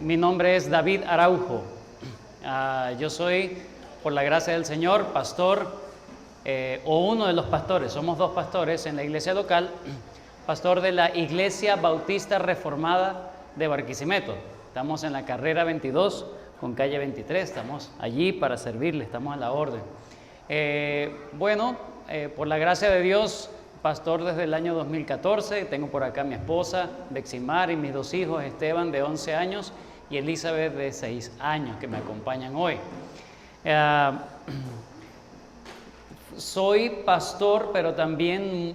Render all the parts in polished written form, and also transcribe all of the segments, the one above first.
Mi nombre es David Araujo. Yo soy, por la gracia del Señor, pastor o uno de los pastores. Somos dos pastores en la iglesia local, pastor de la Iglesia Bautista Reformada de Barquisimeto. Estamos en la carrera 22 con calle 23. Estamos allí para servirle, estamos a la orden. Por la gracia de Dios, pastor desde el año 2014. Tengo por acá a mi esposa, Beximar, y mis dos hijos, Esteban, de 11 años, y Elizabeth, de 6 años, que me acompañan hoy. Soy pastor, pero también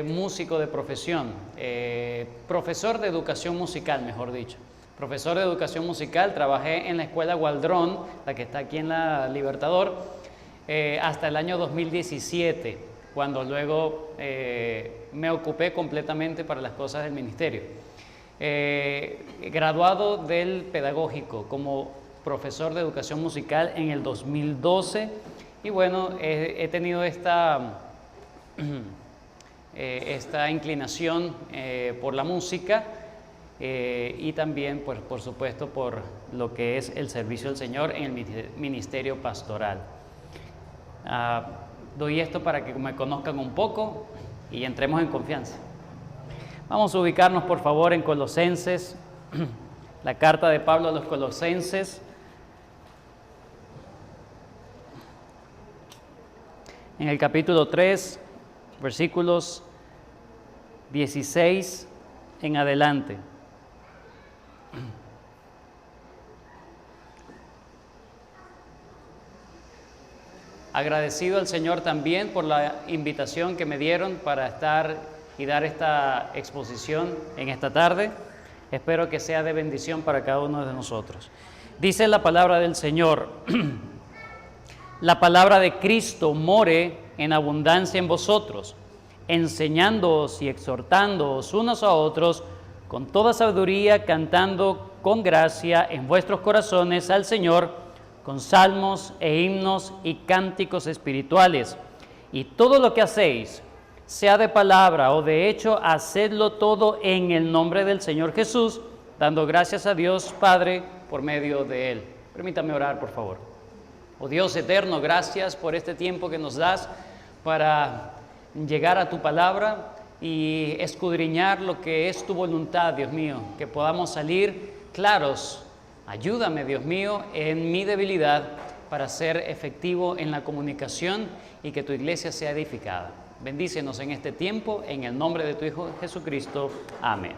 músico de profesión, profesor de educación musical, mejor dicho. Profesor de educación musical, trabajé en la escuela Waldron, la que está aquí en la Libertador, hasta el año 2017, cuando luego me ocupé completamente para las cosas del ministerio. Graduado del pedagógico como profesor de educación musical en el 2012, y bueno, he tenido esta inclinación por la música y también, pues, por supuesto, por lo que es el servicio del Señor en el ministerio pastoral. Doy esto para que me conozcan un poco y entremos en confianza. Vamos a ubicarnos, por favor, en Colosenses, la carta de Pablo a los Colosenses, en el capítulo 3, versículos 16 en adelante. Agradecido al Señor también por la invitación que me dieron para estar y dar esta exposición en esta tarde. Espero que sea de bendición para cada uno de nosotros. Dice la palabra del Señor: la palabra de Cristo more en abundancia en vosotros, enseñándoos y exhortándoos unos a otros con toda sabiduría, cantando con gracia en vuestros corazones al Señor, con salmos e himnos y cánticos espirituales. Y todo lo que hacéis, sea de palabra o de hecho, hacedlo todo en el nombre del Señor Jesús, dando gracias a Dios Padre por medio de Él. Permítame orar, por favor. Oh Dios eterno, gracias por este tiempo que nos das para llegar a tu palabra y escudriñar lo que es tu voluntad, Dios mío, que podamos salir claros. Ayúdame, Dios mío, en mi debilidad para ser efectivo en la comunicación y que tu iglesia sea edificada. Bendícenos en este tiempo, en el nombre de tu Hijo Jesucristo. Amén.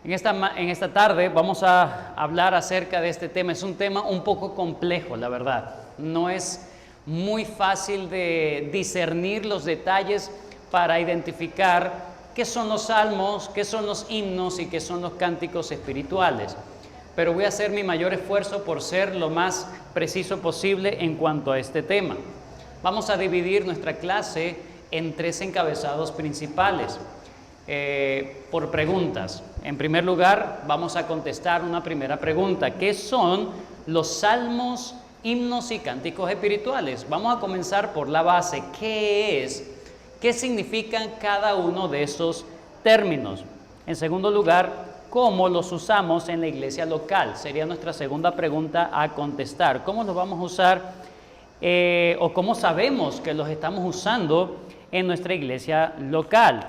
En esta tarde vamos a hablar acerca de este tema. Es un tema un poco complejo, la verdad. No es muy fácil de discernir los detalles para identificar qué son los salmos, qué son los himnos y qué son los cánticos espirituales. Pero voy a hacer mi mayor esfuerzo por ser lo más preciso posible en cuanto a este tema. Vamos a dividir nuestra clase en 3 encabezados principales por preguntas. En primer lugar, vamos a contestar una primera pregunta: ¿qué son los salmos, himnos y cánticos espirituales? Vamos a comenzar por la base. ¿Qué es? ¿Qué significan cada uno de esos términos? En segundo lugar, ¿cómo los usamos en la iglesia local? Sería nuestra segunda pregunta a contestar. ¿Cómo los vamos a usar o cómo sabemos que los estamos usando en nuestra iglesia local?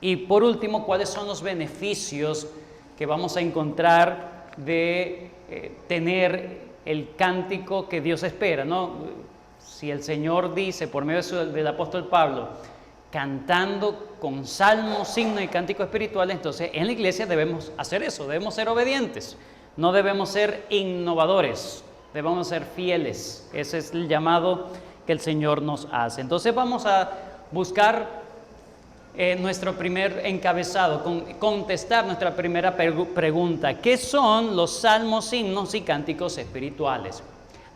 Y por último, ¿cuáles son los beneficios que vamos a encontrar de tener el cántico que Dios espera, ¿no? Si el Señor dice por medio del apóstol Pablo, cantando con salmos, himnos y cánticos espirituales, entonces en la iglesia debemos hacer eso, debemos ser obedientes, no debemos ser innovadores, debemos ser fieles. Ese es el llamado que el Señor nos hace. Entonces vamos a buscar nuestro primer encabezado, contestar nuestra primera pregunta: ¿qué son los salmos, himnos y cánticos espirituales?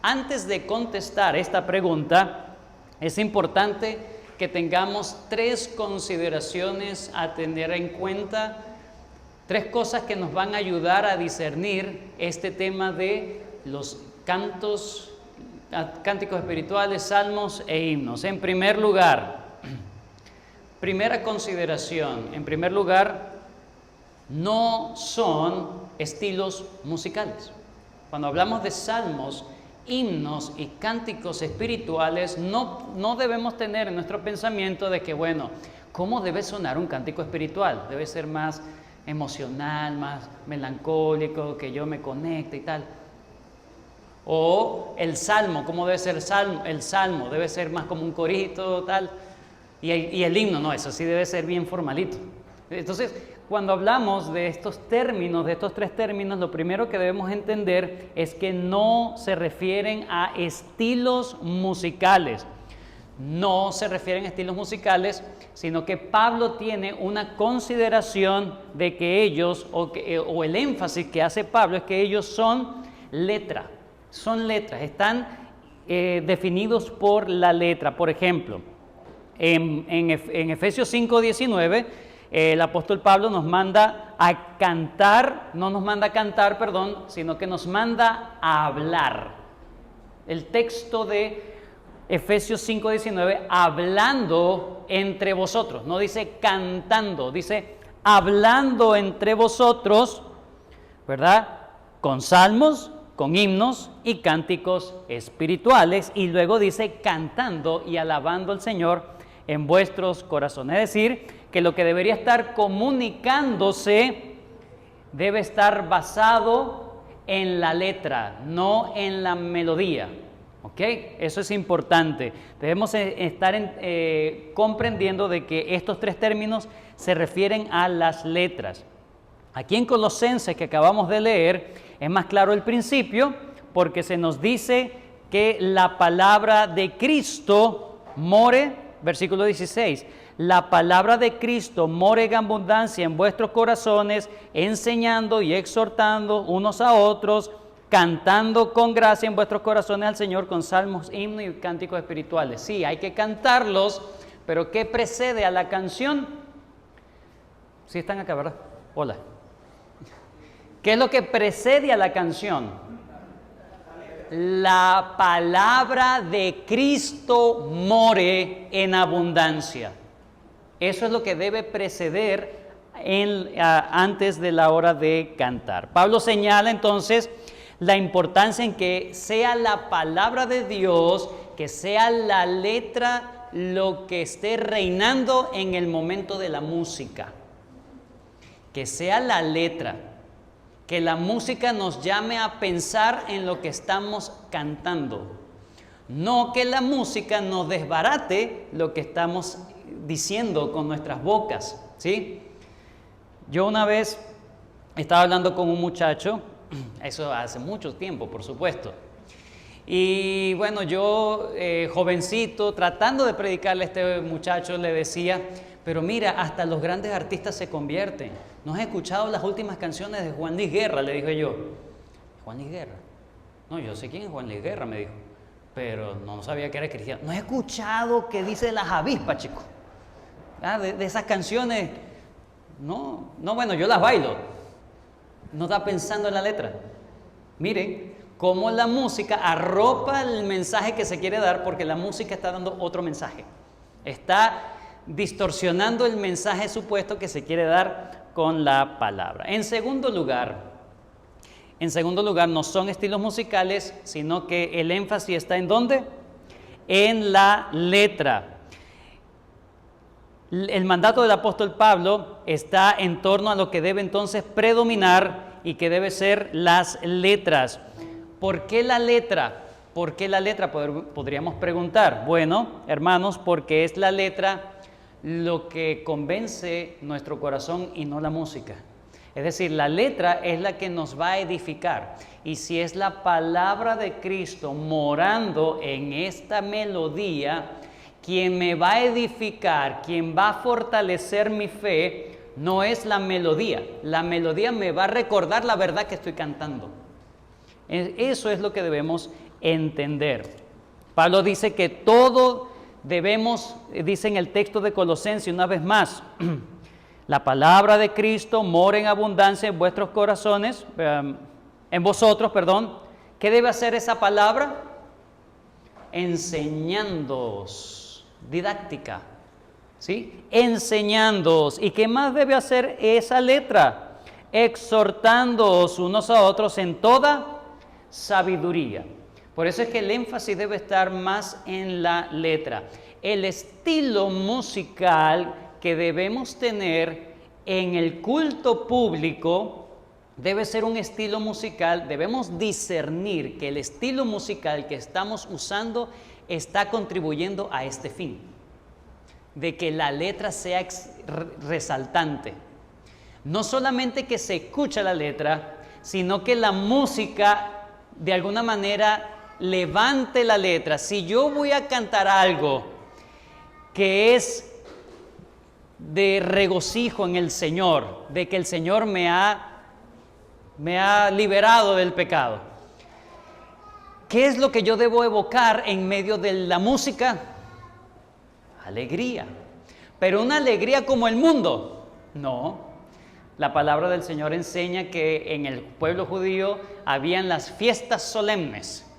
Antes de contestar esta pregunta, es importante que tengamos 3 consideraciones a tener en cuenta, 3 cosas que nos van a ayudar a discernir este tema de los cánticos espirituales, salmos e himnos. En primer lugar, primera consideración, en primer lugar, no son estilos musicales. Cuando hablamos de salmos, himnos y cánticos espirituales, no debemos tener en nuestro pensamiento de que, bueno, ¿cómo debe sonar un cántico espiritual? Debe ser más emocional, más melancólico, que yo me conecte y tal. O el salmo, ¿cómo debe ser el salmo? Debe ser más como un corito, tal. Y el himno, no, eso sí debe ser bien formalito. Entonces, cuando hablamos de estos términos, de estos tres términos, lo primero que debemos entender es que no se refieren a estilos musicales. No se refieren a estilos musicales, sino que Pablo tiene una consideración de que ellos, o el énfasis que hace Pablo es que ellos son letras, están definidos por la letra. Por ejemplo, en Efesios 5:19, el apóstol Pablo nos manda a cantar, no nos manda a cantar, perdón, sino que nos manda a hablar. El texto de Efesios 5:19, hablando entre vosotros, no dice cantando, dice hablando entre vosotros, ¿verdad? Con salmos, con himnos y cánticos espirituales, y luego dice cantando y alabando al Señor en vuestros corazones. Es decir, que lo que debería estar comunicándose debe estar basado en la letra, no en la melodía. ¿Ok? Eso es importante. Debemos estar comprendiendo de que estos tres términos se refieren a las letras. Aquí en Colosenses, que acabamos de leer, es más claro el principio, porque se nos dice que la palabra de Cristo more, versículo 16, la palabra de Cristo more en abundancia en vuestros corazones, enseñando y exhortando unos a otros, cantando con gracia en vuestros corazones al Señor con salmos, himnos y cánticos espirituales. Sí, hay que cantarlos, pero ¿qué precede a la canción? Sí están acá, ¿verdad? Hola. ¿Qué es lo que precede a la canción? La palabra de Cristo more en abundancia. Eso es lo que debe preceder antes de la hora de cantar. Pablo señala entonces la importancia en que sea la palabra de Dios, que sea la letra lo que esté reinando en el momento de la música. Que sea la letra, que la música nos llame a pensar en lo que estamos cantando. No que la música nos desbarate lo que estamos diciendo con nuestras bocas, ¿sí? Yo una vez estaba hablando con un muchacho, eso hace mucho tiempo, por supuesto. Y bueno, yo, jovencito, tratando de predicarle a este muchacho, le decía, pero mira, hasta los grandes artistas se convierten. ¿No has escuchado las últimas canciones de Juan Luis Guerra? Le dije yo. ¿Juan Luis Guerra? No, yo sé quién es Juan Luis Guerra, me dijo. Pero no sabía que era cristiano. ¿No has escuchado qué dice Las Avispas, chico? De esas canciones. No, bueno, yo las bailo. No está pensando en la letra. Miren cómo la música arropa el mensaje que se quiere dar, porque la música está dando otro mensaje. Está distorsionando el mensaje supuesto que se quiere dar con la palabra. En segundo lugar, no son estilos musicales, sino que el énfasis está ¿en dónde? En la letra. El mandato del apóstol Pablo está en torno a lo que debe entonces predominar y que debe ser las letras. ¿Por qué la letra? ¿Por qué la letra? Podríamos preguntar. Bueno, hermanos, porque es la letra lo que convence nuestro corazón y no la música. Es decir, la letra es la que nos va a edificar. Y si es la palabra de Cristo morando en esta melodía, quien me va a edificar, quien va a fortalecer mi fe, no es la melodía. La melodía me va a recordar la verdad que estoy cantando. Eso es lo que debemos entender. Pablo dice que todo debemos, dice en el texto de Colosenses una vez más, la palabra de Cristo mora en abundancia en vuestros corazones, en vosotros, perdón. ¿Qué debe hacer esa palabra? Enseñándoos, didáctica, ¿sí? Enseñándoos. ¿Y qué más debe hacer esa letra? exhortándoos unos a otros en toda sabiduría. Por eso es que el énfasis debe estar más en la letra. El estilo musical que debemos tener en el culto público debe ser un estilo musical, debemos discernir que el estilo musical que estamos usando está contribuyendo a este fin, de que la letra sea resaltante. No solamente que se escucha la letra, sino que la música de alguna manera levante la letra. Si yo voy a cantar algo que es de regocijo en el Señor, de que el Señor me ha liberado del pecado, ¿qué es lo que yo debo evocar en medio de la música? Alegría. Pero una alegría como el mundo, no. La palabra del Señor enseña que en el pueblo judío habían las fiestas solemnes.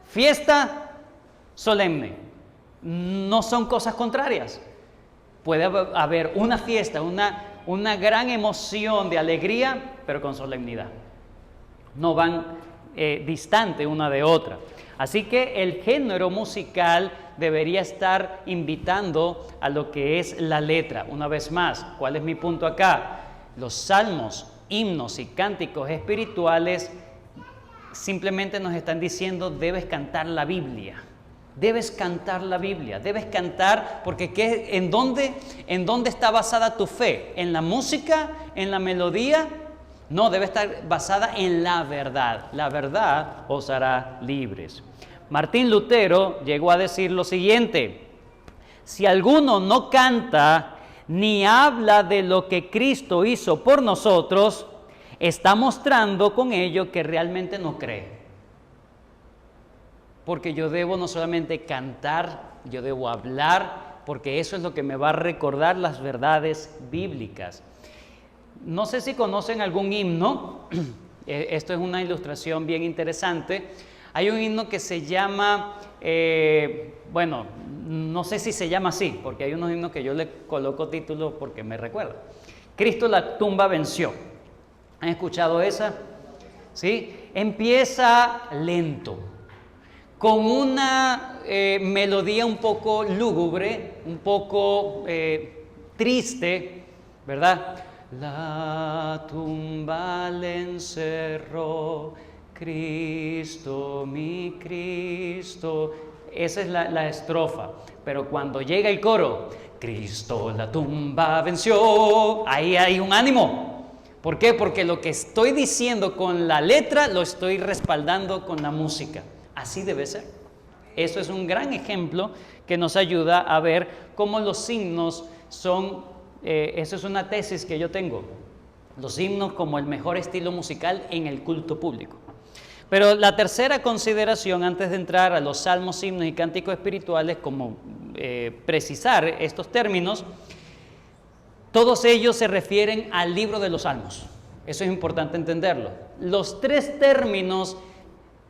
Fiesta solemne. No son cosas contrarias. Puede haber una fiesta, una gran emoción de alegría, pero con solemnidad. No van distante una de otra. Así que el género musical debería estar invitando a lo que es la letra. Una vez más, ¿cuál es mi punto acá? Los salmos, himnos y cánticos espirituales simplemente nos están diciendo: debes cantar la Biblia. Debes cantar la Biblia, debes cantar, porque ¿en dónde está basada tu fe? ¿En la música? ¿En la melodía? No, debe estar basada en la verdad. La verdad os hará libres. Martín Lutero llegó a decir lo siguiente: si alguno no canta ni habla de lo que Cristo hizo por nosotros, está mostrando con ello que realmente no cree. Porque yo debo no solamente cantar, yo debo hablar, porque eso es lo que me va a recordar las verdades bíblicas. No sé si conocen algún himno. Esto es una ilustración bien interesante. Hay un himno que se llama, bueno, no sé si se llama así, porque hay unos himnos que yo le coloco título porque me recuerda. Cristo la tumba venció. ¿Han escuchado esa? ¿Sí? Empieza lento, con una melodía un poco lúgubre, un poco triste, ¿verdad? La tumba le encerró, Cristo, mi Cristo. Esa es la estrofa. Pero cuando llega el coro, Cristo la tumba venció, ahí hay un ánimo. ¿Por qué? Porque lo que estoy diciendo con la letra lo estoy respaldando con la música. Así debe ser. Eso es un gran ejemplo que nos ayuda a ver cómo los himnos son, eso es una tesis que yo tengo, los himnos como el mejor estilo musical en el culto público. Pero la tercera consideración, antes de entrar a los salmos, himnos y cánticos espirituales, como precisar estos términos, todos ellos se refieren al libro de los salmos. Eso es importante entenderlo. Los tres términos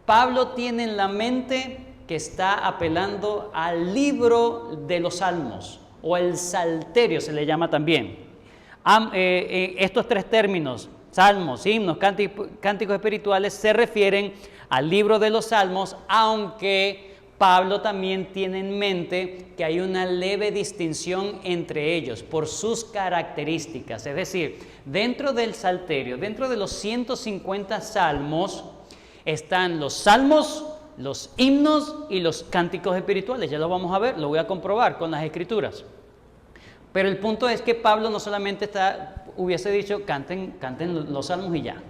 Pablo tiene en la mente que está apelando al libro de los salmos, o el salterio se le llama también. Estos tres términos, salmos, himnos, cánticos espirituales, se refieren al libro de los salmos, aunque Pablo también tiene en mente que hay una leve distinción entre ellos por sus características. Es decir, dentro del salterio, dentro de los 150 salmos, están los salmos, los himnos y los cánticos espirituales. Ya lo vamos a ver, lo voy a comprobar con las escrituras. Pero el punto es que Pablo no solamente hubiese dicho canten los salmos y ya.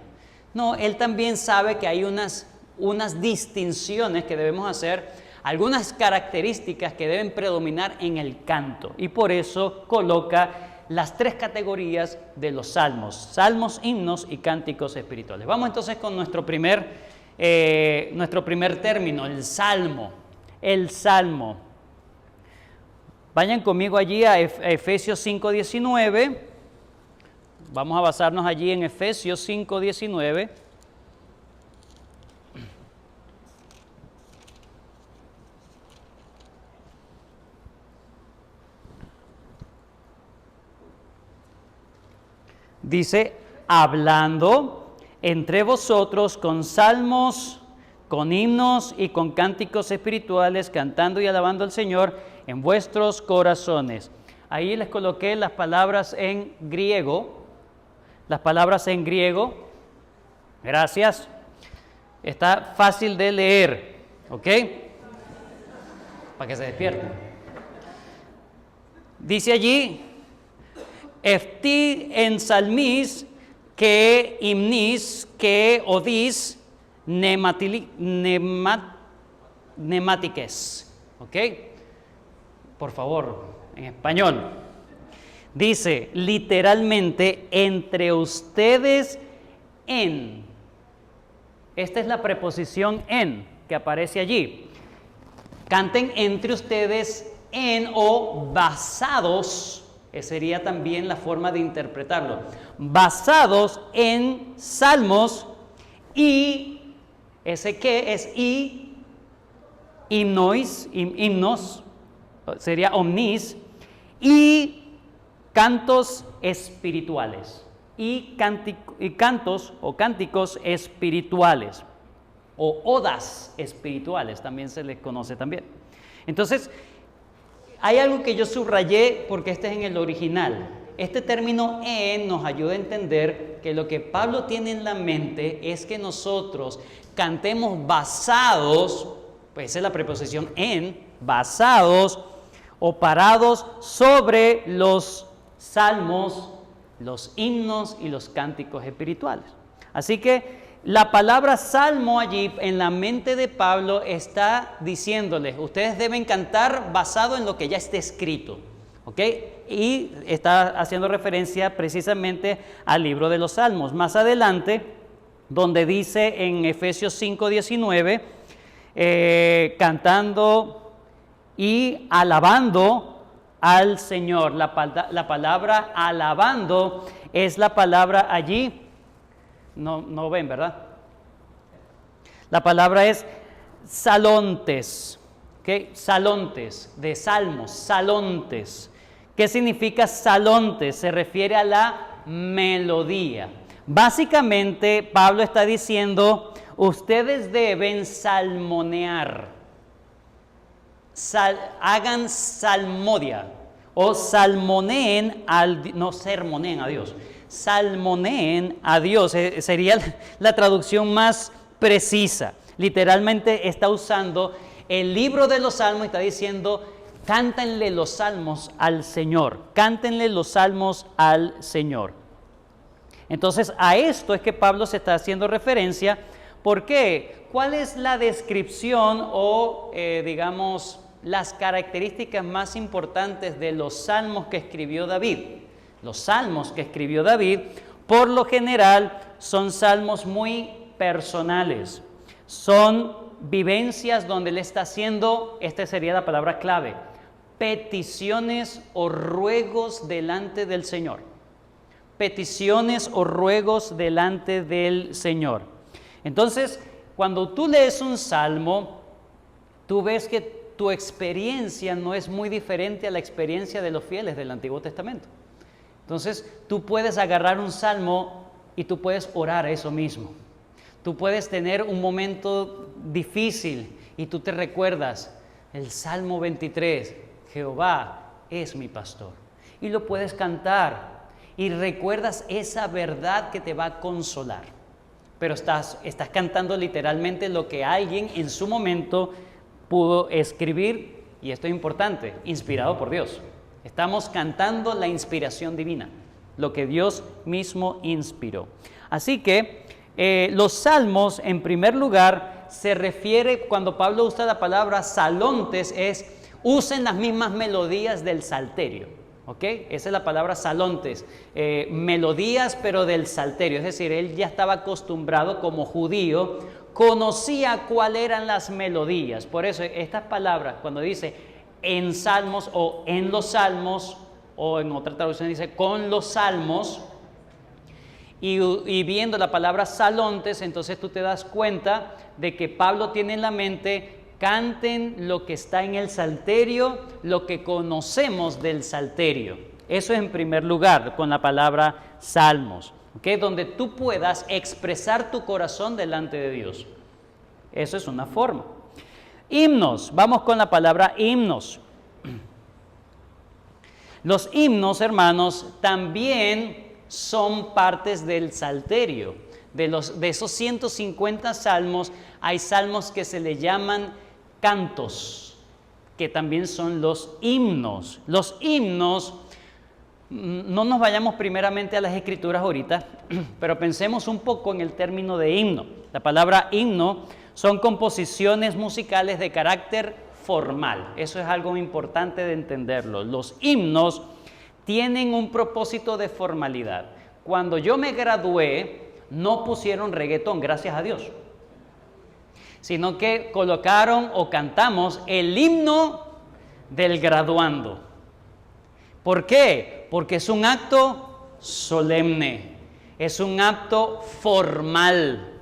No, él también sabe que hay unas distinciones que debemos hacer, algunas características que deben predominar en el canto. Y por eso coloca las tres categorías de los salmos: salmos, himnos y cánticos espirituales. Vamos entonces con nuestro primer término, el salmo. El salmo. Vayan conmigo allí a Efesios 5:19. Vamos a basarnos allí en Efesios 5:19. Dice: hablando entre vosotros con salmos, con himnos y con cánticos espirituales, cantando y alabando al Señor en vuestros corazones. Ahí les coloqué las palabras en griego. Las palabras en griego. Gracias. Está fácil de leer, ¿ok? Para que se despierten. Dice allí, Efti en salmis, que himnis, que odis, nematiques. ¿Ok? Por favor, en español. Dice literalmente, entre ustedes en. Esta es la preposición en que aparece allí. Canten entre ustedes en o basados. Esa sería también la forma de interpretarlo. Basados en salmos y, ese que es himnos, sería omnis, y cantos espirituales. Y cantos o cánticos espirituales. O odas espirituales, también se les conoce también. Entonces, hay algo que yo subrayé porque este es en el original. Este término en nos ayuda a entender que lo que Pablo tiene en la mente es que nosotros cantemos basados, pues esa es la preposición en, basados o parados sobre los salmos, los himnos y los cánticos espirituales. Así que la palabra salmo allí en la mente de Pablo está diciéndoles, ustedes deben cantar basado en lo que ya está escrito, ¿ok? Y está haciendo referencia precisamente al libro de los Salmos. Más adelante, donde dice en Efesios 5:19, cantando y alabando al Señor. La palabra alabando es la palabra allí. No ven, ¿verdad? La palabra es salontes, ¿ok? Salontes, de salmos, salontes. ¿Qué significa salontes? Se refiere a la melodía. Básicamente, Pablo está diciendo, ustedes deben salmonear. Hagan salmodia o salmoneen no sermoneen a Dios. Salmoneen a Dios, sería la traducción más precisa. Literalmente está usando el libro de los salmos y está diciendo, cántenle los salmos al Señor, cántenle los salmos al Señor. Entonces a esto es que Pablo se está haciendo referencia. ¿Por qué? ¿Cuál es la descripción o digamos las características más importantes de los salmos que escribió David? Los salmos que escribió David, por lo general, son salmos muy personales. Son vivencias donde él está haciendo, esta sería la palabra clave, peticiones o ruegos delante del Señor. Peticiones o ruegos delante del Señor. Entonces, cuando tú lees un salmo, tú ves que tu experiencia no es muy diferente a la experiencia de los fieles del Antiguo Testamento. Entonces, tú puedes agarrar un salmo y tú puedes orar a eso mismo. Tú puedes tener un momento difícil y tú te recuerdas el Salmo 23, Jehová es mi pastor. Y lo puedes cantar y recuerdas esa verdad que te va a consolar. Pero estás cantando literalmente lo que alguien en su momento pudo escribir, y esto es importante, inspirado por Dios. Estamos cantando la inspiración divina, lo que Dios mismo inspiró. Así que los salmos, en primer lugar, se refiere, cuando Pablo usa la palabra salontes, usen las mismas melodías del salterio, ¿ok? Esa es la palabra salontes, melodías pero del salterio, es decir, él ya estaba acostumbrado como judío, conocía cuáles eran las melodías. Por eso estas palabras, cuando dice en salmos o en los salmos, o en otra traducción dice con los salmos, y viendo la palabra salontes, entonces tú te das cuenta de que Pablo tiene en la mente, canten lo que está en el salterio, lo que conocemos del salterio. Eso es en primer lugar con la palabra salmos, ¿ok? Donde tú puedas expresar tu corazón delante de Dios. Eso es una forma. Himnos, vamos con la palabra himnos. Los himnos, hermanos, también son partes del salterio. De esos 150 salmos, hay salmos que se le llaman cantos, que también son los himnos. Los himnos, no nos vayamos primeramente a las escrituras ahorita, pero pensemos un poco en el término de himno. La palabra himno son composiciones musicales de carácter formal. Eso es algo importante de entenderlo. Los himnos tienen un propósito de formalidad. Cuando yo me gradué, no pusieron reggaetón, gracias a Dios, sino que colocaron o cantamos el himno del graduando. ¿Por qué? Porque es un acto solemne, es un acto formal.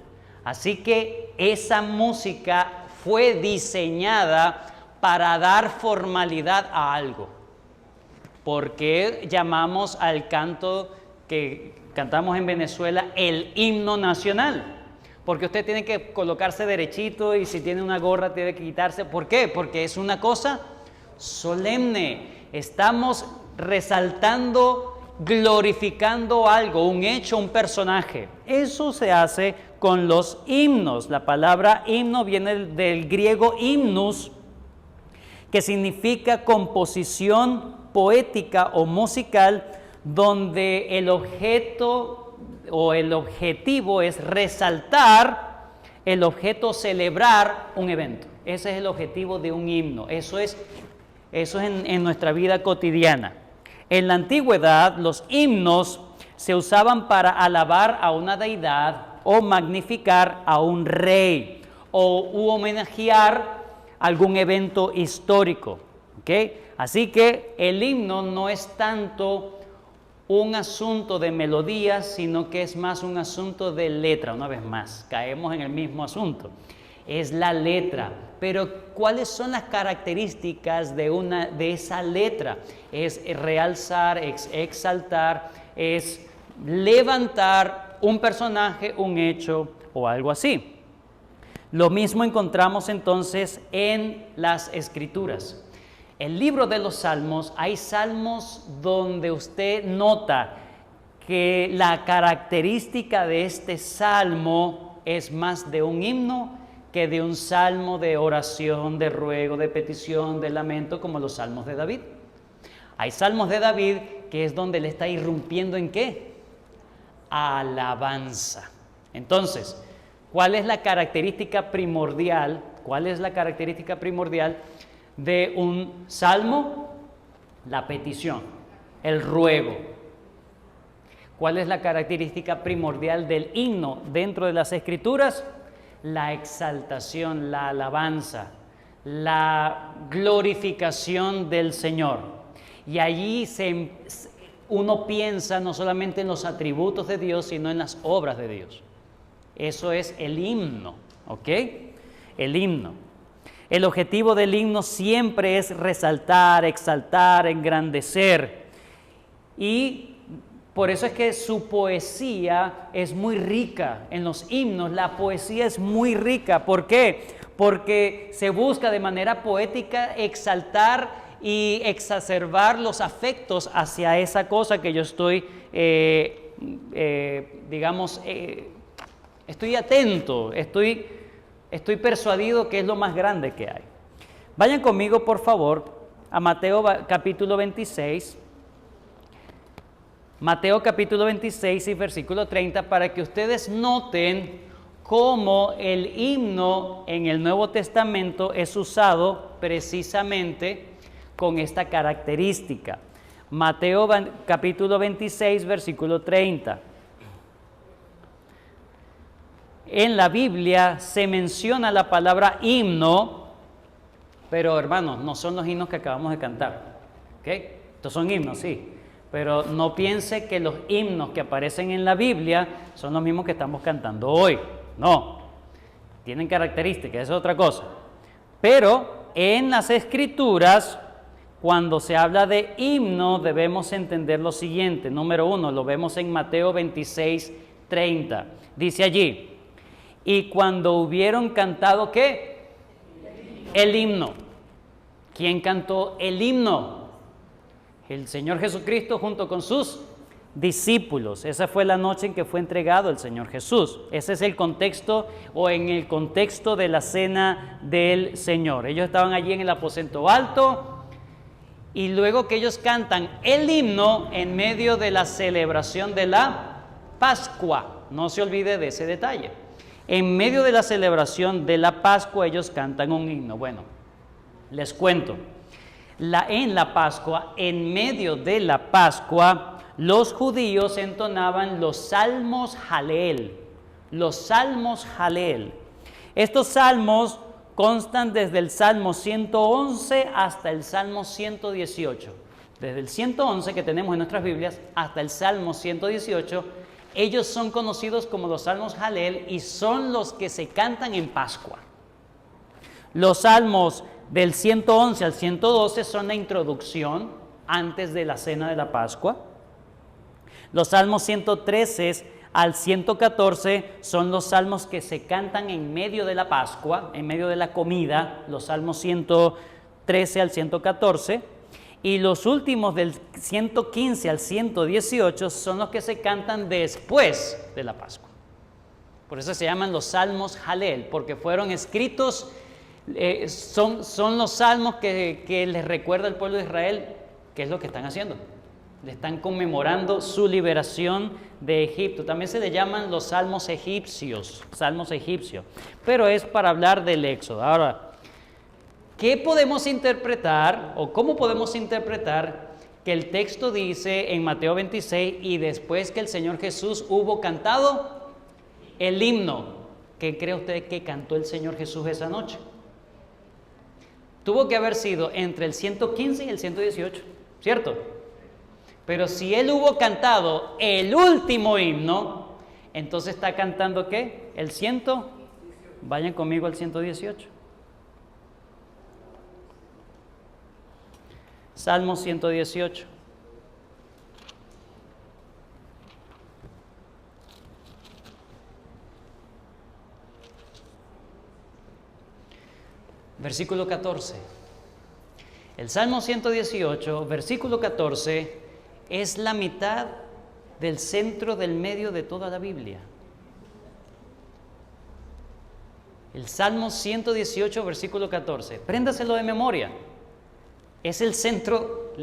Así que esa música fue diseñada para dar formalidad a algo. ¿Por qué llamamos al canto que cantamos en Venezuela el himno nacional? Porque usted tiene que colocarse derechito y si tiene una gorra tiene que quitarse. ¿Por qué? Porque es una cosa solemne. Estamos resaltando, glorificando algo, un hecho, un personaje. Eso se hace con los himnos. La palabra himno viene del griego himnus, que significa composición poética o musical, donde el objeto o el objetivo es resaltar, el objeto celebrar un evento. Ese es el objetivo de un himno. Eso es en nuestra vida cotidiana. En la antigüedad, los himnos se usaban para alabar a una deidad o magnificar a un rey o homenajear algún evento histórico. ¿Okay? Así que el himno no es tanto un asunto de melodías, sino que es más un asunto de letra. Una vez más, caemos en el mismo asunto. Es la letra. Pero ¿cuáles son las características de esa letra? Es realzar, es exaltar, es levantar un personaje, un hecho o algo así. Lo mismo encontramos entonces en las Escrituras. El libro de los Salmos, hay salmos donde usted nota que la característica de este salmo es más de un himno que de un salmo de oración, de ruego, de petición, de lamento, como los salmos de David. Hay salmos de David que es donde le está irrumpiendo ¿en qué? Alabanza. Entonces, ¿cuál es la característica primordial? ¿Cuál es la característica primordial de un salmo? La petición, el ruego. ¿Cuál es la característica primordial del himno dentro de las Escrituras? La exaltación, la alabanza, la glorificación del Señor. Y allí uno piensa no solamente en los atributos de Dios, sino en las obras de Dios. Eso es el himno, ¿ok? El himno. El objetivo del himno siempre es resaltar, exaltar, engrandecer. Y por eso es que su poesía es muy rica. En los himnos la poesía es muy rica. ¿Por qué? Porque se busca de manera poética exaltar y exacerbar los afectos hacia esa cosa que yo estoy, estoy atento, estoy persuadido que es lo más grande que hay. Vayan conmigo, por favor, a Mateo capítulo 26. Mateo capítulo 26 y versículo 30, para que ustedes noten cómo el himno en el Nuevo Testamento es usado precisamente con esta característica. Mateo capítulo 26, versículo 30. En la Biblia se menciona la palabra himno, pero hermanos, no son los himnos que acabamos de cantar. ¿Okay? Estos son himnos, sí. Pero no piense que los himnos que aparecen en la Biblia son los mismos que estamos cantando hoy. No, tienen características, es otra cosa. Pero en las Escrituras cuando se habla de himno debemos entender lo siguiente. Número 1, lo vemos en Mateo 26:30. Dice allí, y cuando hubieron cantado, ¿qué? El himno. ¿Quién cantó el himno? El Señor Jesucristo junto con sus discípulos. Esa fue la noche en que fue entregado el Señor Jesús. Ese es el contexto, o en el contexto de la cena del Señor. Ellos estaban allí en el aposento alto, y luego que ellos cantan el himno en medio de la celebración de la Pascua. No se olvide de ese detalle. En medio de la celebración de la Pascua ellos cantan un himno. Bueno, les cuento. En la Pascua, en medio de la Pascua, los judíos entonaban los salmos Jaleel. Los salmos Jaleel. Estos salmos constan desde el Salmo 111 hasta el Salmo 118. Desde el 111 que tenemos en nuestras Biblias hasta el Salmo 118, ellos son conocidos como los salmos Jaleel y son los que se cantan en Pascua. Los salmos del 111 al 112 son la introducción antes de la cena de la Pascua. Los salmos 113 al 114 son los salmos que se cantan en medio de la Pascua, en medio de la comida, los salmos 113 al 114, y los últimos del 115 al 118 son los que se cantan después de la Pascua. Por eso se llaman los salmos Jaleel, porque fueron escritos, son los salmos que les recuerda al pueblo de Israel qué es lo que están haciendo. Le están conmemorando su liberación de Egipto. También se le llaman los salmos egipcios, pero es para hablar del Éxodo. Ahora, ¿qué podemos interpretar o cómo podemos interpretar que el texto dice en Mateo 26, y después que el Señor Jesús hubo cantado el himno? ¿Qué cree usted que cantó el Señor Jesús esa noche? Tuvo que haber sido entre el 115 y el 118, ¿cierto? Pero si él hubo cantado el último himno, entonces está cantando ¿qué? El 100. Vayan conmigo al 118. Salmo 118. Versículo 14. El Salmo 118, versículo 14, es la mitad del centro del medio de toda la Biblia. El Salmo 118, versículo 14. Préndaselo de memoria. Es el centro,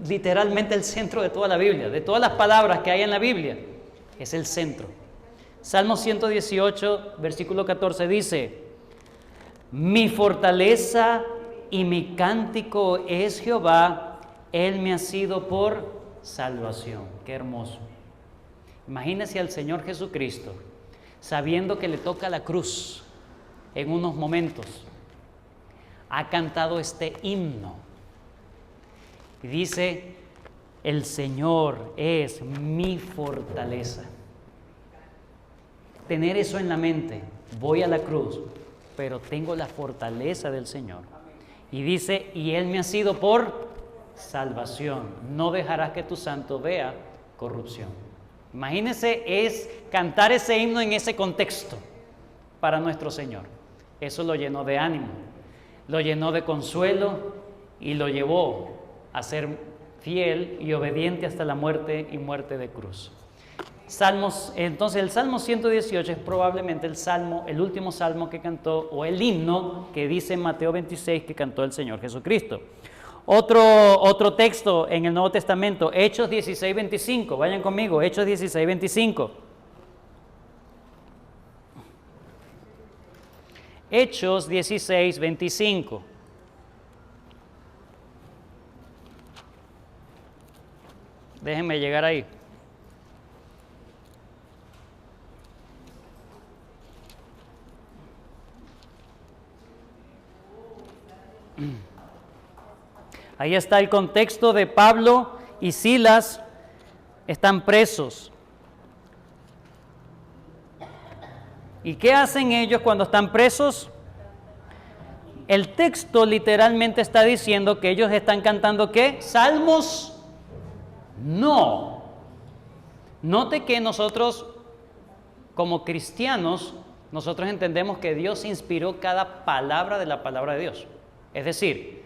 literalmente el centro de toda la Biblia. De todas las palabras que hay en la Biblia, es el centro. Salmo 118, versículo 14 dice: mi fortaleza y mi cántico es Jehová, Él me ha sido por salvación. Qué hermoso. Imagínese al Señor Jesucristo sabiendo que le toca la cruz en unos momentos. Ha cantado este himno y dice: el Señor es mi fortaleza. Tener eso en la mente. Voy a la cruz, pero tengo la fortaleza del Señor. Y dice: y Él me ha sido por salvación. No dejarás que tu santo vea corrupción. Imagínense, es cantar ese himno en ese contexto para nuestro Señor. Eso lo llenó de ánimo, lo llenó de consuelo y lo llevó a ser fiel y obediente hasta la muerte y muerte de cruz. Entonces el Salmo 118 es probablemente el último salmo que cantó, o el himno que dice en Mateo 26 que cantó el Señor Jesucristo. Otro texto en el Nuevo Testamento, Hechos 16:25. Vayan conmigo, Hechos 16:25. Hechos 16:25. Déjenme llegar ahí. Ahí está el contexto de Pablo y Silas, están presos. ¿Y qué hacen ellos cuando están presos? El texto literalmente está diciendo que ellos están cantando ¿qué? ¿Salmos? No. Note que nosotros, como cristianos, nosotros entendemos que Dios inspiró cada palabra de la palabra de Dios. Es decir,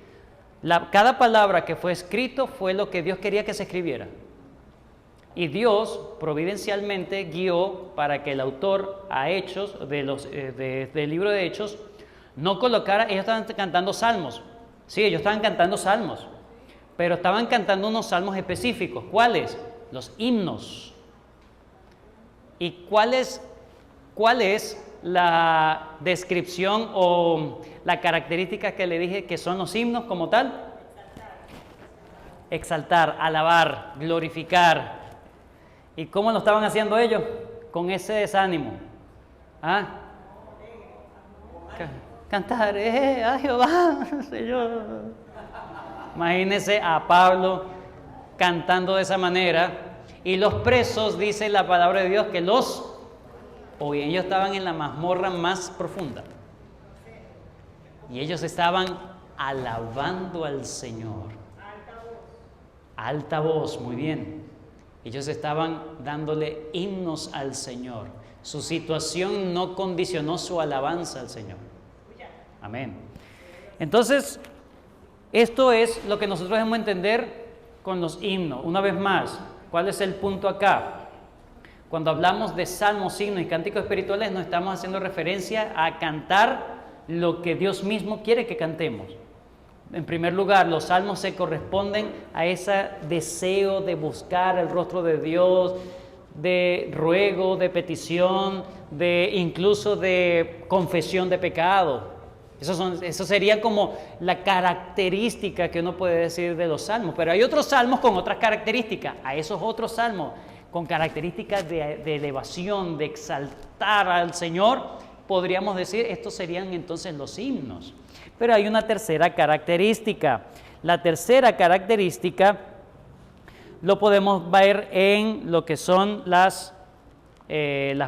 cada palabra que fue escrito fue lo que Dios quería que se escribiera. Y Dios providencialmente guió para que el autor a Hechos, del libro de Hechos, no colocara, ellos estaban cantando salmos. Sí, ellos estaban cantando salmos, pero estaban cantando unos salmos específicos. ¿Cuáles? Los himnos. ¿Y cuál es la descripción o la característica que le dije que son los himnos como tal? Exaltar, alabar, glorificar. ¿Y cómo lo estaban haciendo ellos? Con ese desánimo. ¿Ah? Cantaré a Jehová, Señor. Imagínense a Pablo cantando de esa manera. Y los presos, dice la palabra de Dios, que hoy ellos estaban en la mazmorra más profunda. Y ellos estaban alabando al Señor. Alta voz, muy bien. Ellos estaban dándole himnos al Señor. Su situación no condicionó su alabanza al Señor. Amén. Entonces, esto es lo que nosotros debemos entender con los himnos. Una vez más, ¿cuál es el punto acá? Cuando hablamos de salmos, himnos y cánticos espirituales, no estamos haciendo referencia a cantar lo que Dios mismo quiere que cantemos. En primer lugar, los salmos se corresponden a ese deseo de buscar el rostro de Dios, de ruego, de petición, incluso de confesión de pecado. Eso sería como la característica que uno puede decir de los salmos. Pero hay otros salmos con otras características. A esos otros salmos con características de elevación, de exaltar al Señor, podríamos decir, estos serían entonces los himnos. Pero hay una tercera característica. La tercera característica lo podemos ver en lo que son las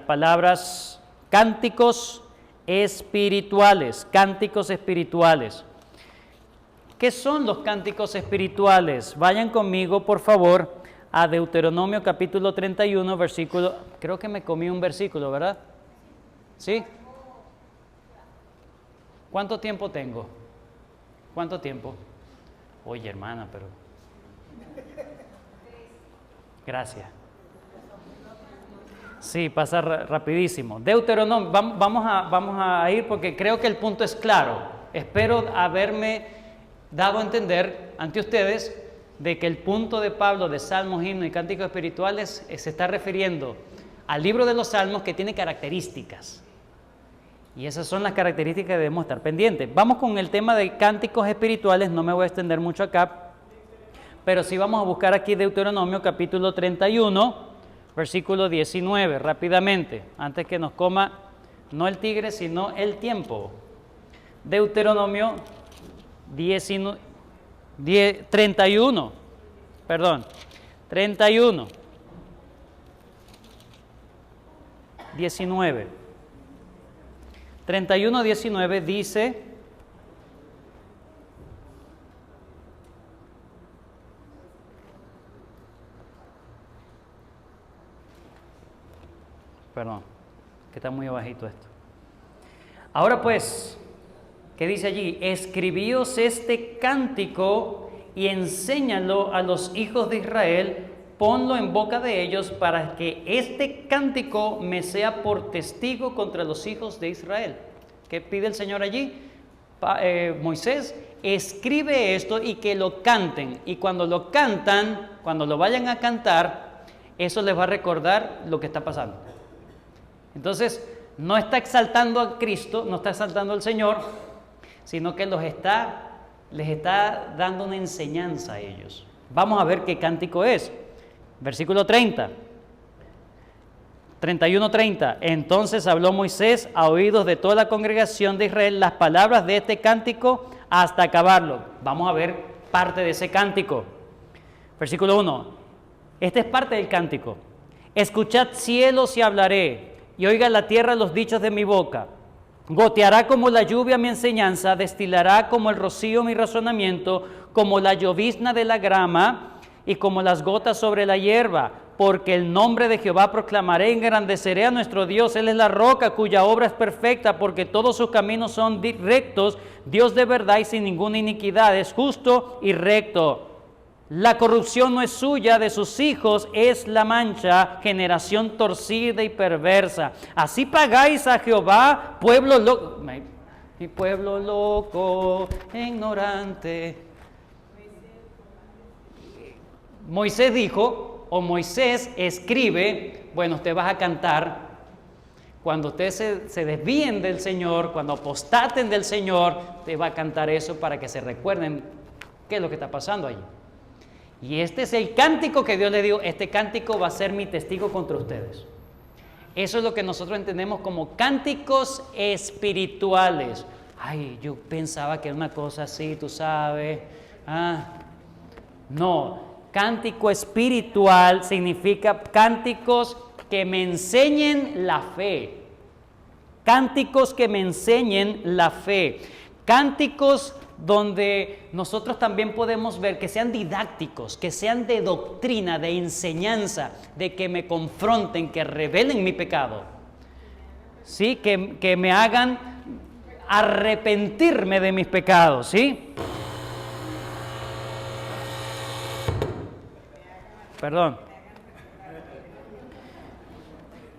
palabras cánticos espirituales. Cánticos espirituales. ¿Qué son los cánticos espirituales? Vayan conmigo, por favor, a Deuteronomio capítulo 31, versículo... Creo que me comí un versículo, ¿verdad? ¿Sí? ¿Cuánto tiempo tengo? ¿Cuánto tiempo? Oye, hermana, pero... Gracias. Sí, pasa rapidísimo. Deuteronomio, vamos a ir porque creo que el punto es claro. Espero haberme dado a entender ante ustedes de que el punto de Pablo de salmos, himnos y cánticos espirituales se está refiriendo al libro de los salmos que tiene características. Y esas son las características que debemos estar pendientes. Vamos con el tema de cánticos espirituales, no me voy a extender mucho acá, pero sí vamos a buscar aquí Deuteronomio capítulo 31, versículo 19, rápidamente, antes que nos coma no el tigre, sino el tiempo. Deuteronomio 31, 19. 31:19 dice, perdón, que está muy abajito esto. Ahora pues, ¿qué dice allí? Escribíos este cántico y enséñalo a los hijos de Israel, ponlo en boca de ellos para que este cántico me sea por testigo contra los hijos de Israel. ¿Qué pide el Señor allí? Moisés, escribe esto y que lo canten. Y cuando lo cantan, cuando lo vayan a cantar, eso les va a recordar lo que está pasando. Entonces, no está exaltando a Cristo, no está exaltando al Señor, sino que les está dando una enseñanza a ellos. Vamos a ver qué cántico es. Versículo 30. 31:30. Entonces habló Moisés a oídos de toda la congregación de Israel las palabras de este cántico hasta acabarlo. Vamos a ver parte de ese cántico. Versículo 1. Esta es parte del cántico. Escuchad cielos y hablaré, y oiga la tierra los dichos de mi boca. Goteará como la lluvia mi enseñanza, destilará como el rocío mi razonamiento, como la llovizna de la grama y como las gotas sobre la hierba. Porque el nombre de Jehová proclamaré, engrandeceré a nuestro Dios. Él es la roca cuya obra es perfecta, porque todos sus caminos son rectos. Dios de verdad y sin ninguna iniquidad, es justo y recto. La corrupción no es suya, de sus hijos es la mancha, generación torcida y perversa. Así pagáis a Jehová, pueblo loco, mi pueblo loco, ignorante. Moisés dijo, o Moisés escribe, bueno, usted va a cantar, cuando ustedes se desvíen del Señor, cuando apostaten del Señor, usted va a cantar eso para que se recuerden qué es lo que está pasando allí. Y este es el cántico que Dios le dio, este cántico va a ser mi testigo contra ustedes. Eso es lo que nosotros entendemos como cánticos espirituales. Ay, yo pensaba que era una cosa así, tú sabes. No, cántico espiritual significa cánticos que me enseñen la fe. Cánticos que me enseñen la fe. Cánticos donde nosotros también podemos ver que sean didácticos, que sean de doctrina, de enseñanza, de que me confronten, que revelen mi pecado, ¿sí? Que me hagan arrepentirme de mis pecados, ¿sí? Perdón.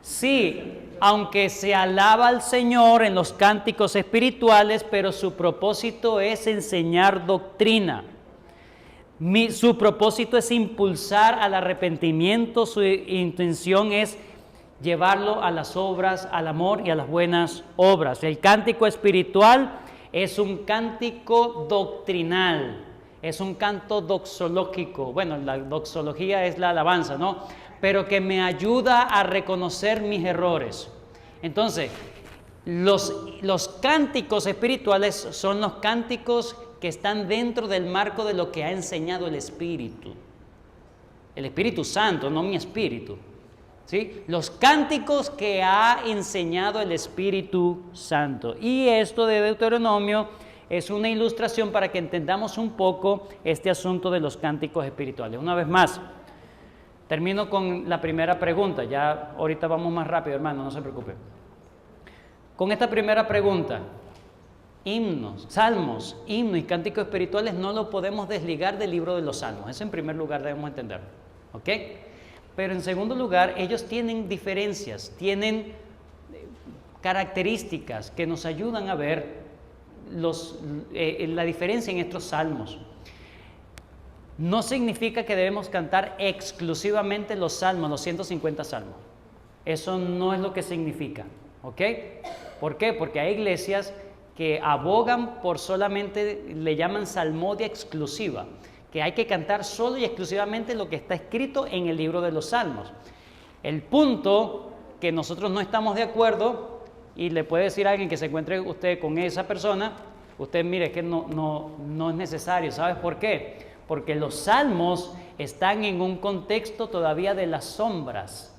Sí, aunque se alaba al Señor en los cánticos espirituales, pero su propósito es enseñar doctrina. Su propósito es impulsar al arrepentimiento, su intención es llevarlo a las obras, al amor y a las buenas obras. El cántico espiritual es un cántico doctrinal, es un canto doxológico. Bueno, la doxología es la alabanza, ¿no? Pero que me ayuda a reconocer mis errores. Entonces, los cánticos espirituales son los cánticos que están dentro del marco de lo que ha enseñado el Espíritu Santo, no mi espíritu, ¿sí? Los cánticos que ha enseñado el Espíritu Santo. Y esto de Deuteronomio es una ilustración para que entendamos un poco este asunto de los cánticos espirituales. Una vez más, termino con la primera pregunta. Ya ahorita vamos más rápido, hermano, no se preocupe. Con esta primera pregunta, himnos, salmos, himnos y cánticos espirituales no lo podemos desligar del libro de los salmos. Eso en primer lugar debemos entender, ¿ok? Pero en segundo lugar, ellos tienen diferencias, tienen características que nos ayudan a ver la diferencia en estos salmos. No significa que debemos cantar exclusivamente los salmos, los 150 salmos. Eso no es lo que significa, ¿ok? ¿Por qué? Porque hay iglesias que abogan por solamente, le llaman salmodia exclusiva, que hay que cantar solo y exclusivamente lo que está escrito en el libro de los salmos. El punto que nosotros no estamos de acuerdo, y le puede decir a alguien que se encuentre usted con esa persona, usted mire que no es necesario. ¿Sabes por qué? Porque los salmos están en un contexto todavía de las sombras.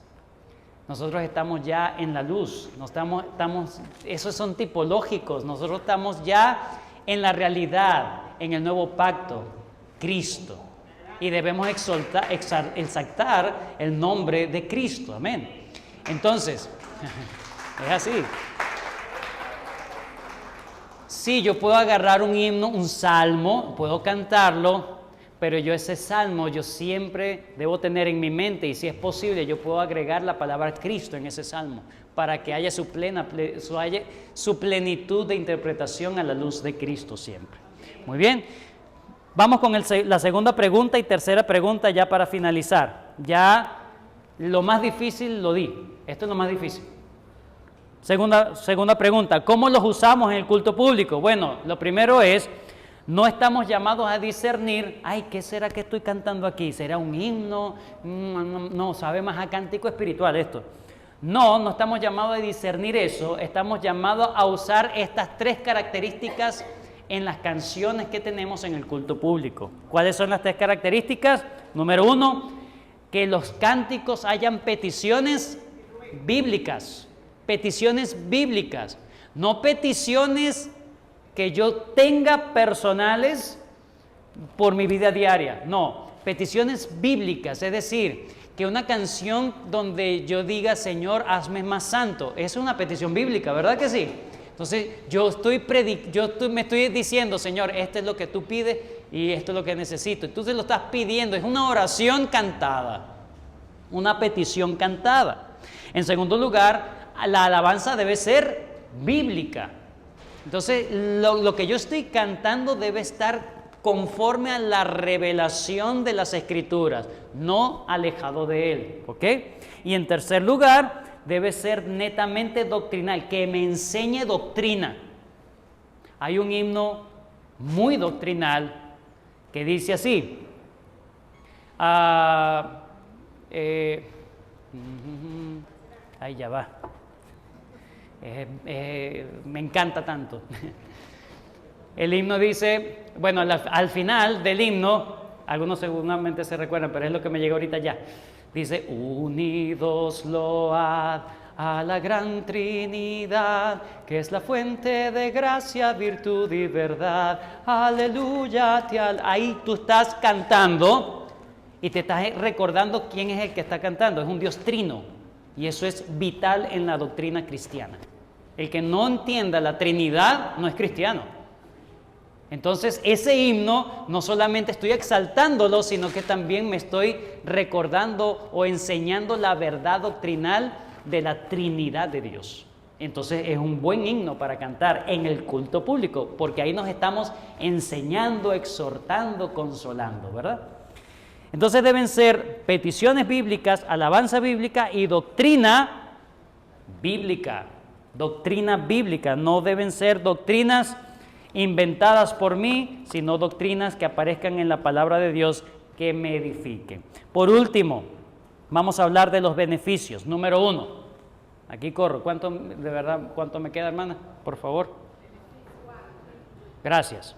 Nosotros estamos ya en la luz, esos son tipológicos, nosotros estamos ya en la realidad, en el nuevo pacto, Cristo. Y debemos exaltar el nombre de Cristo, amén. Entonces, es así. Sí, yo puedo agarrar un himno, un salmo, puedo cantarlo, pero yo ese salmo, yo siempre debo tener en mi mente, y si es posible, yo puedo agregar la palabra Cristo en ese salmo, para que haya su plenitud de interpretación a la luz de Cristo siempre. Muy bien, vamos con la segunda pregunta y tercera pregunta ya para finalizar. Ya lo más difícil lo di, esto es lo más difícil. Segunda pregunta, ¿cómo los usamos en el culto público? Bueno, lo primero es, no estamos llamados a discernir, ay, ¿qué será que estoy cantando aquí? ¿Será un himno? No, sabe más a cántico espiritual esto. No estamos llamados a discernir eso, estamos llamados a usar estas tres características en las canciones que tenemos en el culto público. ¿Cuáles son las tres características? Número 1, que los cánticos hayan peticiones bíblicas. Peticiones bíblicas. No peticiones que yo tenga personales por mi vida diaria, no, peticiones bíblicas, es decir, que una canción donde yo diga, Señor, hazme más santo, es una petición bíblica, ¿verdad que sí? Entonces me estoy diciendo, Señor, esto es lo que tú pides y esto es lo que necesito. Entonces lo estás pidiendo, es una oración cantada, una petición cantada. En segundo lugar, la alabanza debe ser bíblica. Entonces lo que yo estoy cantando debe estar conforme a la revelación de las Escrituras, no alejado de él, ¿ok? Y en tercer lugar, debe ser netamente doctrinal, que me enseñe doctrina. Hay un himno muy doctrinal que dice así, ahí ya va, me encanta tanto. El himno dice, bueno, al final del himno, algunos seguramente se recuerdan, pero es lo que me llega ahorita ya. Dice, unidos load a la gran Trinidad, que es la fuente de gracia, virtud y verdad. Aleluya. Ahí tú estás cantando y te estás recordando quién es el que está cantando. Es un Dios trino y eso es vital en la doctrina cristiana. El que no entienda la Trinidad no es cristiano. Entonces ese himno no solamente estoy exaltándolo, sino que también me estoy recordando o enseñando la verdad doctrinal de la Trinidad de Dios. Entonces es un buen himno para cantar en el culto público, porque ahí nos estamos enseñando, exhortando, consolando, ¿verdad? Entonces deben ser peticiones bíblicas, alabanza bíblica y doctrina bíblica. Doctrina bíblica, no deben ser doctrinas inventadas por mí, sino doctrinas que aparezcan en la palabra de Dios que me edifiquen. Por último, vamos a hablar de los beneficios. Número 1, aquí corro. ¿Cuánto me queda, hermana? Por favor. Gracias.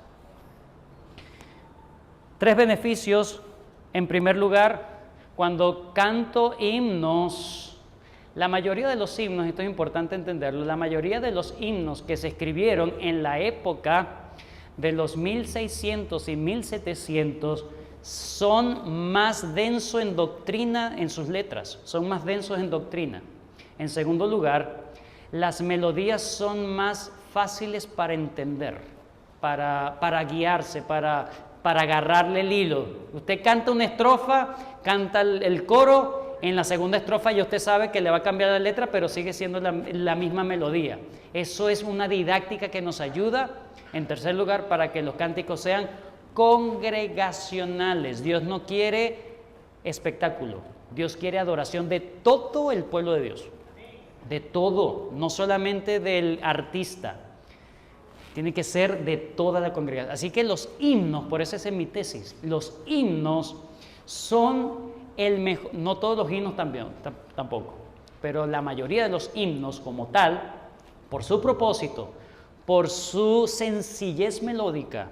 3 beneficios. En primer lugar, cuando canto himnos, la mayoría de los himnos, esto es importante entenderlo, la mayoría de los himnos que se escribieron en la época de los 1600 y 1700 son más densos en doctrina en sus letras, son más densos en doctrina. En segundo lugar, las melodías son más fáciles para entender, para guiarse, para agarrarle el hilo. Usted canta una estrofa, canta el coro, en la segunda estrofa ya usted sabe que le va a cambiar la letra, pero sigue siendo la misma melodía. Eso es una didáctica que nos ayuda, en tercer lugar, para que los cánticos sean congregacionales. Dios no quiere espectáculo, Dios quiere adoración de todo el pueblo de Dios, de todo, no solamente del artista. Tiene que ser de toda la congregación. Así que los himnos, por eso esa es mi tesis, los himnos son el mejor, no todos los himnos tampoco, pero la mayoría de los himnos como tal, por su propósito, por su sencillez melódica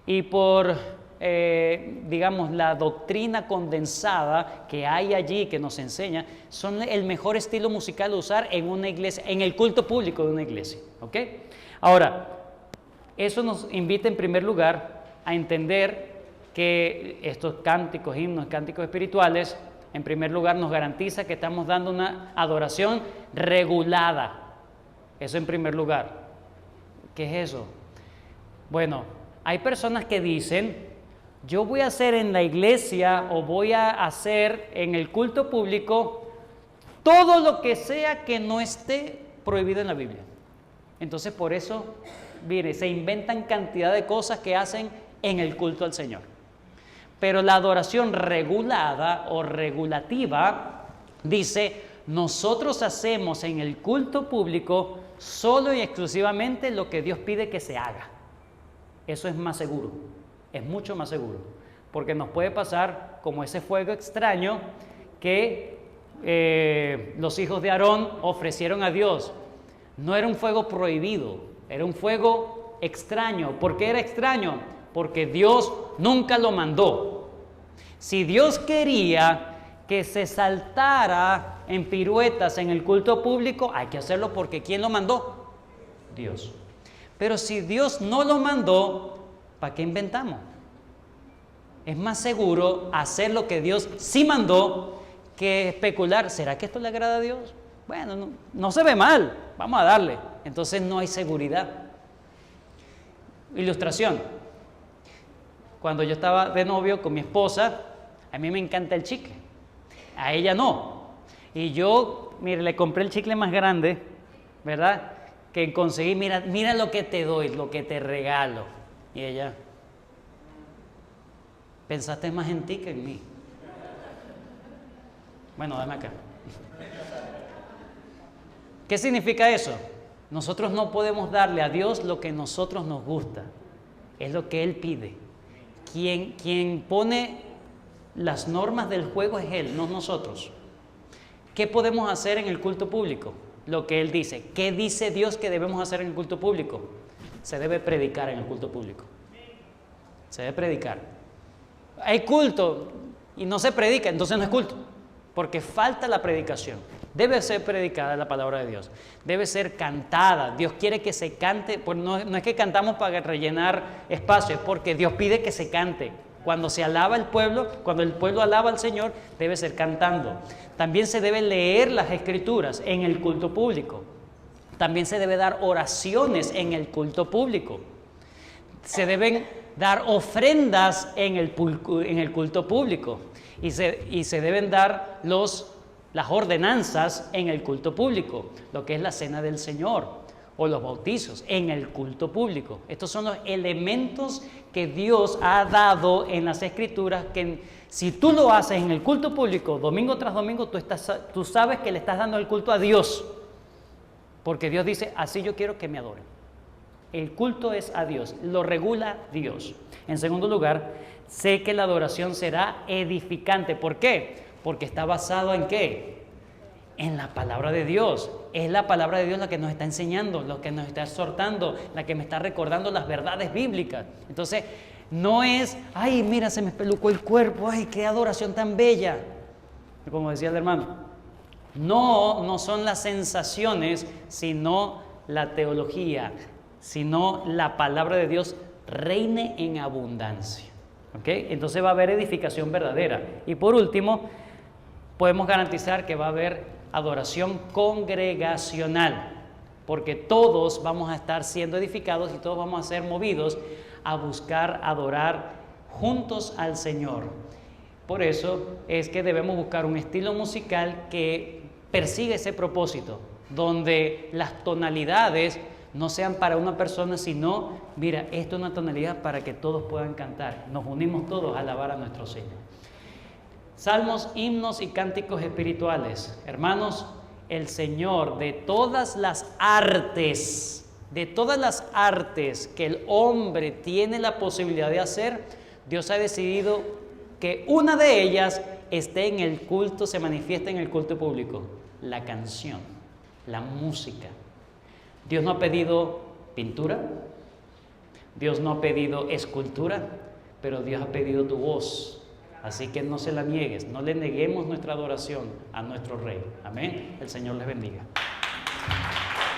y por, digamos, la doctrina condensada que hay allí que nos enseña, son el mejor estilo musical a usar en una iglesia, en el culto público de una iglesia, ¿ok? Ahora, eso nos invita en primer lugar a entender que estos cánticos, himnos, cánticos espirituales, en primer lugar nos garantiza que estamos dando una adoración regulada. Eso en primer lugar. ¿Qué es eso? Bueno, hay personas que dicen, yo voy a hacer en la iglesia o voy a hacer en el culto público todo lo que sea que no esté prohibido en la Biblia. Entonces por eso, mire, se inventan cantidad de cosas que hacen en el culto al Señor. Pero la adoración regulada o regulativa dice, nosotros hacemos en el culto público solo y exclusivamente lo que Dios pide que se haga. Eso es más seguro, es mucho más seguro, porque nos puede pasar como ese fuego extraño que los hijos de Aarón ofrecieron a Dios. No era un fuego prohibido, era un fuego extraño. ¿Por qué era extraño? Porque Dios nunca lo mandó. Si Dios quería que se saltara en piruetas en el culto público, hay que hacerlo porque ¿quién lo mandó? Dios. Pero si Dios no lo mandó, ¿para qué inventamos? Es más seguro hacer lo que Dios sí mandó que especular. ¿Será que esto le agrada a Dios? Bueno, no se ve mal, vamos a darle. Entonces no hay seguridad. Ilustración. Cuando yo estaba de novio con mi esposa, a mí me encanta el chicle. A ella no. Y yo, mire, le compré el chicle más grande, ¿verdad? Que conseguí, mira lo que te doy, lo que te regalo. Y ella, pensaste más en ti que en mí. Bueno, dame acá. ¿Qué significa eso? Nosotros no podemos darle a Dios lo que a nosotros nos gusta. Es lo que Él pide. Quien pone las normas del juego es Él, no nosotros. ¿Qué podemos hacer en el culto público? Lo que Él dice. ¿Qué dice Dios que debemos hacer en el culto público? Se debe predicar en el culto público. Se debe predicar. Hay culto y no se predica, entonces no es culto, porque falta la predicación. Debe ser predicada la palabra de Dios, debe ser cantada. Dios quiere que se cante, pues no es que cantamos para rellenar espacio, es porque Dios pide que se cante. Cuando se alaba el pueblo, cuando el pueblo alaba al Señor, debe ser cantando. También se debe leer las Escrituras en el culto público. También se debe dar oraciones en el culto público. Se deben dar ofrendas en el culto público. Y se deben dar las ordenanzas en el culto público, lo que es la cena del Señor o los bautizos en el culto público. Estos son los elementos que Dios ha dado en las Escrituras, que si tú lo haces en el culto público, domingo tras domingo, tú sabes que le estás dando el culto a Dios, porque Dios dice, así yo quiero que me adoren. El culto es a Dios, lo regula Dios. En segundo lugar, sé que la adoración será edificante. ¿Por qué? Porque está basado ¿en qué? En la palabra de Dios. Es la palabra de Dios la que nos está enseñando, lo que nos está exhortando, la que me está recordando las verdades bíblicas. Entonces, no es, ay, mira, se me espelucó el cuerpo, ay, qué adoración tan bella. Como decía el hermano. No son las sensaciones, sino la teología, sino la palabra de Dios reine en abundancia. ¿Ok? Entonces va a haber edificación verdadera. Y por último, podemos garantizar que va a haber adoración congregacional, porque todos vamos a estar siendo edificados y todos vamos a ser movidos a buscar adorar juntos al Señor. Por eso es que debemos buscar un estilo musical que persiga ese propósito, donde las tonalidades no sean para una persona, sino, mira, esto es una tonalidad para que todos puedan cantar. Nos unimos todos a alabar a nuestro Señor. Salmos, himnos y cánticos espirituales. Hermanos, el Señor de todas las artes que el hombre tiene la posibilidad de hacer, Dios ha decidido que una de ellas esté en el culto, se manifiesta en el culto público. La canción, la música. Dios no ha pedido pintura, Dios no ha pedido escultura, pero Dios ha pedido tu voz. Así que no se la niegues, no le neguemos nuestra adoración a nuestro Rey. Amén. El Señor les bendiga.